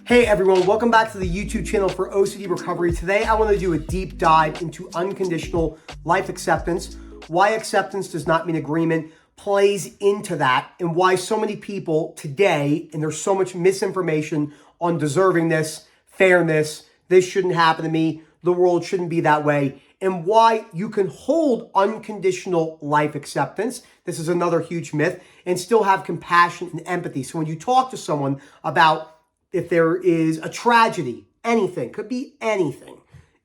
Hey everyone, welcome back to the YouTube channel for OCD Recovery. Today I want to do a deep dive into unconditional life acceptance, why acceptance does not mean agreement plays into that, and why so many people today, and there's so much misinformation on deservingness, fairness, this shouldn't happen to me, the world shouldn't be that way, and why you can hold unconditional life acceptance, this is another huge myth, and still have compassion and empathy. So when you talk to someone about if there is a tragedy, anything, could be anything,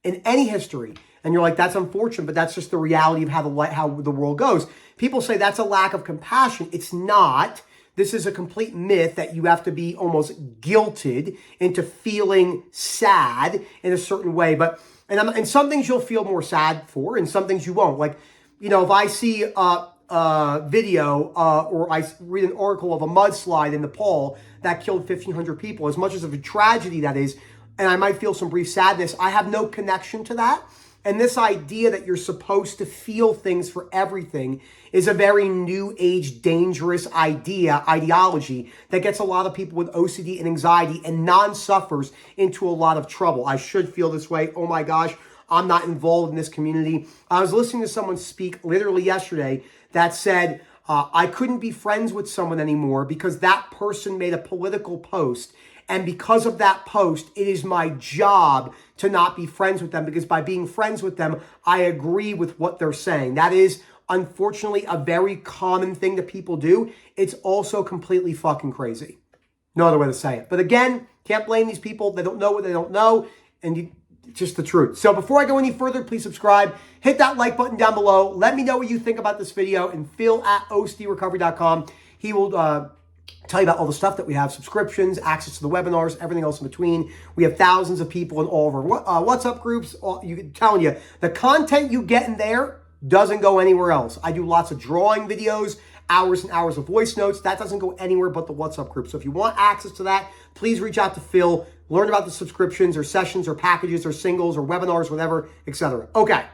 in any history, and you're like, that's unfortunate, but that's just the reality of how the world goes. People say that's a lack of compassion. It's not. This is a complete myth that you have to be almost guilted into feeling sad in a certain way. But and some things you'll feel more sad for, and some things you won't. Like, you know, if I see a video or I read an article of a mudslide in Nepal that killed 1,500 people, as much as of a tragedy that is, and I might feel some brief sadness, I have no connection to that. And this idea that you're supposed to feel things for everything is a very new age, dangerous ideology that gets a lot of people with OCD and anxiety and non-suffers into a lot of trouble. I should feel this way. Oh my gosh, I'm not involved in this community. I was listening to someone speak literally yesterday that said, I couldn't be friends with someone anymore because that person made a political post. And because of that post, it is my job to not be friends with them, because by being friends with them, I agree with what they're saying. That is, unfortunately, a very common thing that people do. It's also completely fucking crazy. No other way to say it. But again, can't blame these people. They don't know what they don't know. And it's just the truth. So before I go any further, please subscribe. Hit that like button down below. Let me know what you think about this video. And Phil at OCDrecovery.com. He will tell you about all the stuff that we have, subscriptions, access to the webinars, everything else in between. We have thousands of people in all of our WhatsApp groups. I'm telling you, the content you get in there doesn't go anywhere else. I do lots of drawing videos, hours and hours of voice notes. That doesn't go anywhere but the WhatsApp group. So if you want access to that, please reach out to Phil. Learn about the subscriptions or sessions or packages or singles or webinars, whatever, etc. Okay.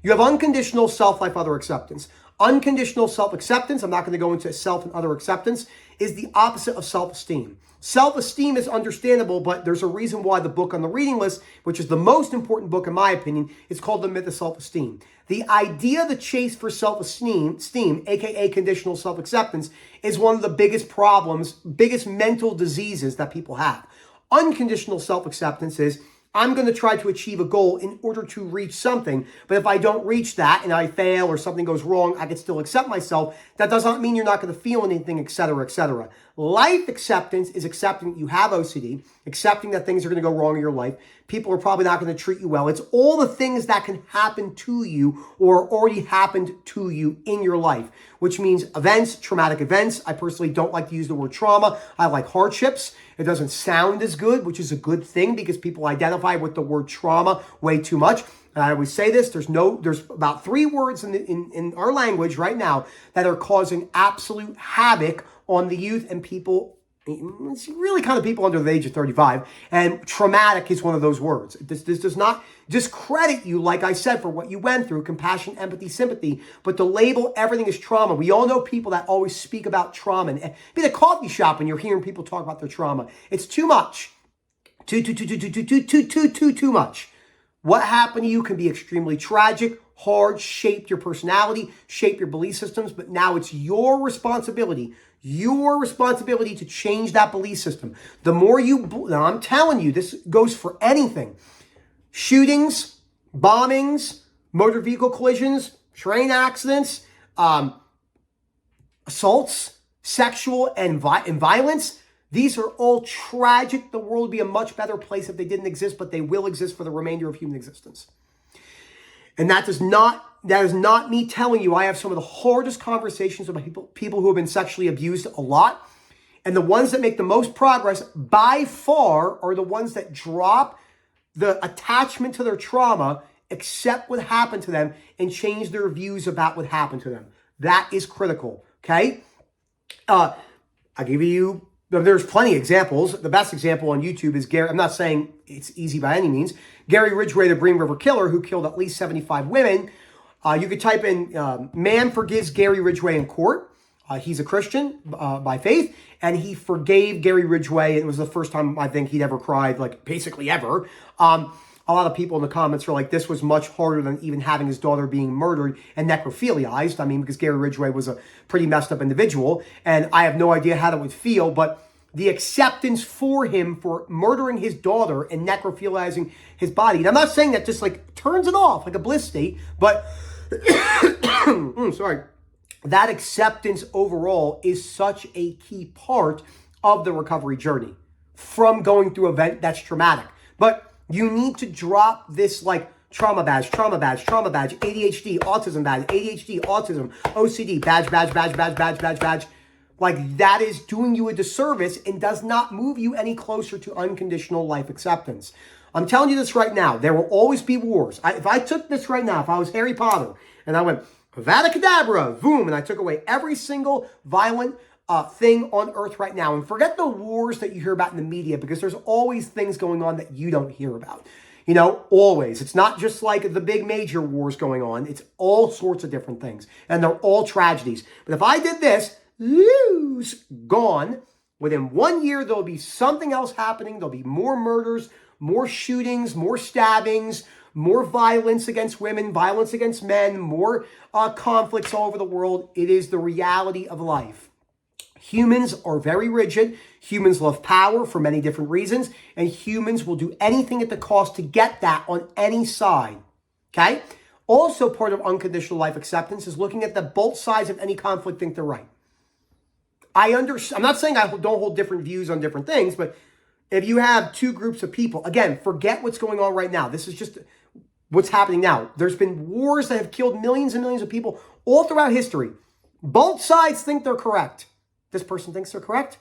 You have unconditional self-life other acceptance. Unconditional self-acceptance, I'm not going to go into self and other acceptance, is the opposite of self-esteem. Self-esteem is understandable, but there's a reason why the book on the reading list, which is the most important book in my opinion, is called The Myth of Self-Esteem. The idea, the chase for self-esteem, aka conditional self-acceptance, is one of the biggest problems, biggest mental diseases that people have. Unconditional self-acceptance is, I'm going to try to achieve a goal in order to reach something. But if I don't reach that and I fail or something goes wrong, I can still accept myself. That does not mean you're not going to feel anything, etc., etc. Life acceptance is accepting that you have OCD, accepting that things are going to go wrong in your life. People are probably not going to treat you well. It's all the things that can happen to you or already happened to you in your life, which means events, traumatic events. I personally don't like to use the word trauma. I like hardships. It doesn't sound as good, which is a good thing because people identify with the word trauma way too much. And I always say this, there's about 3 words in our language right now that are causing absolute havoc on the youth and people. It's really kind of people under the age of 35, and traumatic is one of those words. This does not discredit you, like I said, for what you went through, compassion, empathy, sympathy, but to label everything as trauma. We all know people that always speak about trauma, and be at a coffee shop and you're hearing people talk about their trauma. It's too much. Too much. What happened to you can be extremely tragic, hard, shaped your personality, shaped your belief systems, but now it's your responsibility to change that belief system. The more now I'm telling you, this goes for anything. Shootings, bombings, motor vehicle collisions, train accidents, assaults, sexual and violence. These are all tragic. The world would be a much better place if they didn't exist, but they will exist for the remainder of human existence. And that is not me telling you. I have some of the hardest conversations with people who have been sexually abused a lot. And the ones that make the most progress by far are the ones that drop the attachment to their trauma, accept what happened to them, and change their views about what happened to them. That is critical, okay? I'll give you, there's plenty of examples. The best example on YouTube is Gary. I'm not saying it's easy by any means. Gary Ridgway, the Green River Killer, who killed at least 75 women. You could type in, man forgives Gary Ridgway in court. He's a Christian by faith, and he forgave Gary Ridgway. It was the first time I think he'd ever cried, like basically ever. A lot of people in the comments are like, this was much harder than even having his daughter being murdered and necrophiliized. I mean, because Gary Ridgway was a pretty messed up individual, and I have no idea how that would feel, but the acceptance for him for murdering his daughter and necrophilizing his body. And I'm not saying that just like turns it off like a bliss state, but sorry, that acceptance overall is such a key part of the recovery journey from going through an event that's traumatic. But you need to drop this like trauma badge, ADHD, autism badge, ADHD, autism, OCD, badge. Like that is doing you a disservice and does not move you any closer to unconditional life acceptance. I'm telling you this right now. There will always be wars. If I took this right now, if I was Harry Potter and I went, Avada Kedavra, boom, and I took away every single violent thing on earth right now, and forget the wars that you hear about in the media, because there's always things going on that you don't hear about. You know, always. It's not just like the big major wars going on. It's all sorts of different things, and they're all tragedies. But if I did this, lose, gone. Within 1 year, there'll be something else happening. There'll be more murders, more shootings, more stabbings, more violence against women, violence against men, more conflicts all over the world. It is the reality of life. Humans are very rigid. Humans love power for many different reasons, and humans will do anything at the cost to get that on any side. Okay? Also, part of unconditional life acceptance is looking at the both sides of any conflict think they're right. I'm not saying I don't hold different views on different things, but if you have two groups of people, again, forget what's going on right now. This is just what's happening now. There's been wars that have killed millions and millions of people all throughout history. Both sides think they're correct. This person thinks they're correct,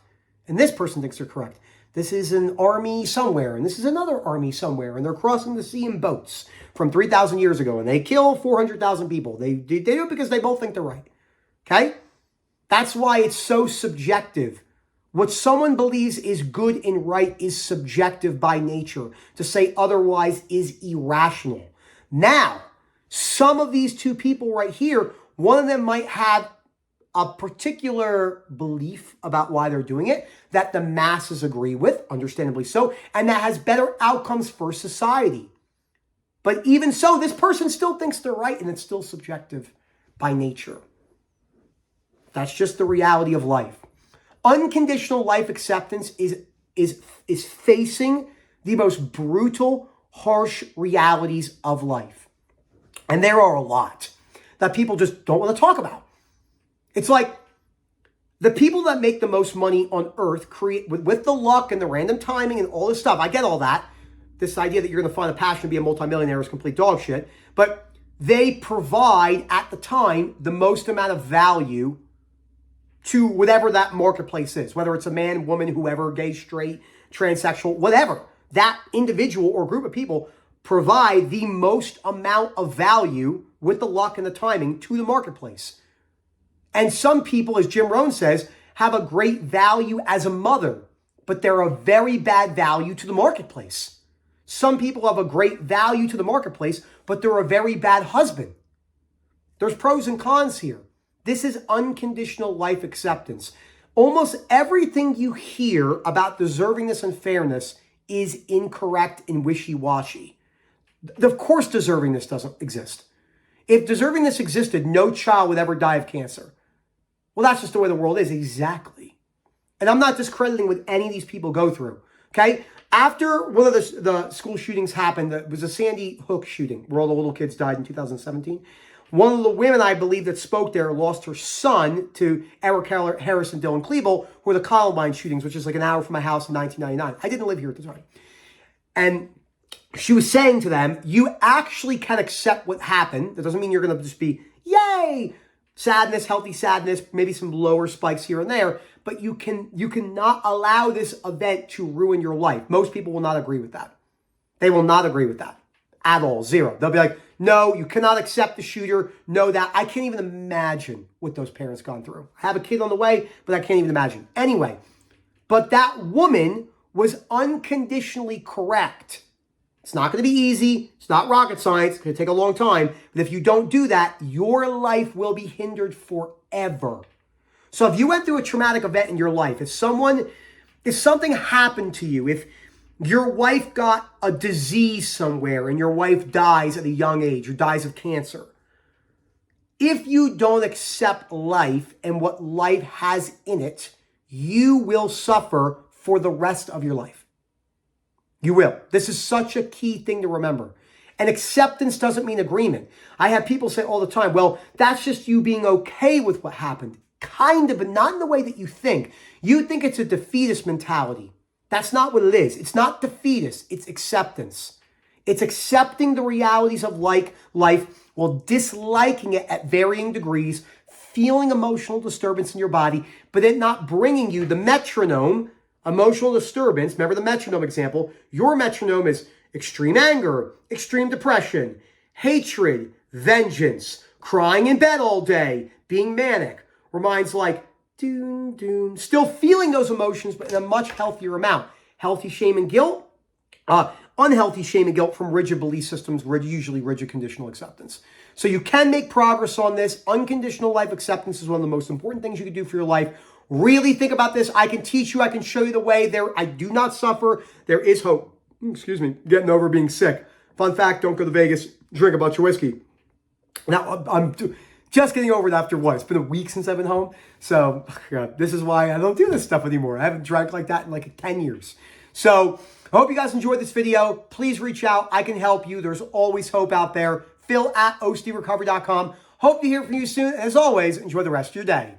and this person thinks they're correct. This is an army somewhere, and this is another army somewhere, and they're crossing the sea in boats from 3,000 years ago, and they kill 400,000 people. They do it because they both think they're right. Okay? That's why it's so subjective. What someone believes is good and right is subjective by nature. To say otherwise is irrational. Now, some of these two people right here, one of them might have a particular belief about why they're doing it that the masses agree with, understandably so, and that has better outcomes for society. But even so, this person still thinks they're right, and it's still subjective by nature. That's just the reality of life. Unconditional life acceptance is facing the most brutal, harsh realities of life. And there are a lot that people just don't want to talk about. It's like the people that make the most money on earth create, with the luck and the random timing and all this stuff. I get all that. This idea that you're going to find a passion to be a multimillionaire is complete dog shit. But they provide, at the time, the most amount of value to whatever that marketplace is, whether it's a man, woman, whoever, gay, straight, transsexual, whatever. That individual or group of people provide the most amount of value with the luck and the timing to the marketplace. And some people, as Jim Rohn says, have a great value as a mother, but they're a very bad value to the marketplace. Some people have a great value to the marketplace, but they're a very bad husband. There's pros and cons here. This is unconditional life acceptance. Almost everything you hear about deservingness and fairness is incorrect and wishy-washy. Of course, deservingness doesn't exist. If deservingness existed, no child would ever die of cancer. Well, that's just the way the world is. Exactly. And I'm not discrediting what any of these people go through. Okay? After one of the school shootings happened, it was a Sandy Hook shooting where all the little kids died in 2017. One of the women, I believe, that spoke there lost her son to Eric Harris and Dylan Klebold, who were the Columbine shootings, which is like an hour from my house in 1999. I didn't live here at the time. And she was saying to them, you actually can accept what happened. That doesn't mean you're going to just be, yay, sadness, healthy sadness, maybe some lower spikes here and there. But you cannot allow this event to ruin your life. Most people will not agree with that. They will not agree with that at all. Zero. They'll be like, no, you cannot accept the shooter. No, that. I can't even imagine what those parents gone through. I have a kid on the way, but I can't even imagine. Anyway, but that woman was unconditionally correct. It's not going to be easy. It's not rocket science. It's going to take a long time. But if you don't do that, your life will be hindered forever. So if you went through a traumatic event in your life, if something happened to you, if your wife got a disease somewhere and your wife dies at a young age or dies of cancer, if you don't accept life and what life has in it, you will suffer for the rest of your life. You will. This is such a key thing to remember. And acceptance doesn't mean agreement. I have people say all the time, well, that's just you being okay with what happened. Kind of, but not in the way that you think. You think it's a defeatist mentality. That's not what it is. It's not defeatist. It's acceptance. It's accepting the realities of life while disliking it at varying degrees, feeling emotional disturbance in your body, but it not bringing you the metronome, emotional disturbance. Remember the metronome example. Your metronome is extreme anger, extreme depression, hatred, vengeance, crying in bed all day, being manic. Where mine's like, doom, doom, still feeling those emotions, but in a much healthier amount. Healthy shame and guilt, unhealthy shame and guilt from rigid belief systems, usually rigid conditional acceptance. So you can make progress on this. Unconditional life acceptance is one of the most important things you can do for your life. Really think about this. I can teach you. I can show you the way. I do not suffer. There is hope. Excuse me. Getting over being sick. Fun fact, don't go to Vegas. Drink a bunch of whiskey. Now, I'm just getting over it after what? It's been a week since I've been home. So God, this is why I don't do this stuff anymore. I haven't drank like that in like 10 years. So I hope you guys enjoyed this video. Please reach out. I can help you. There's always hope out there. Phil@ocdrecovery.com. Hope to hear from you soon. As always, enjoy the rest of your day.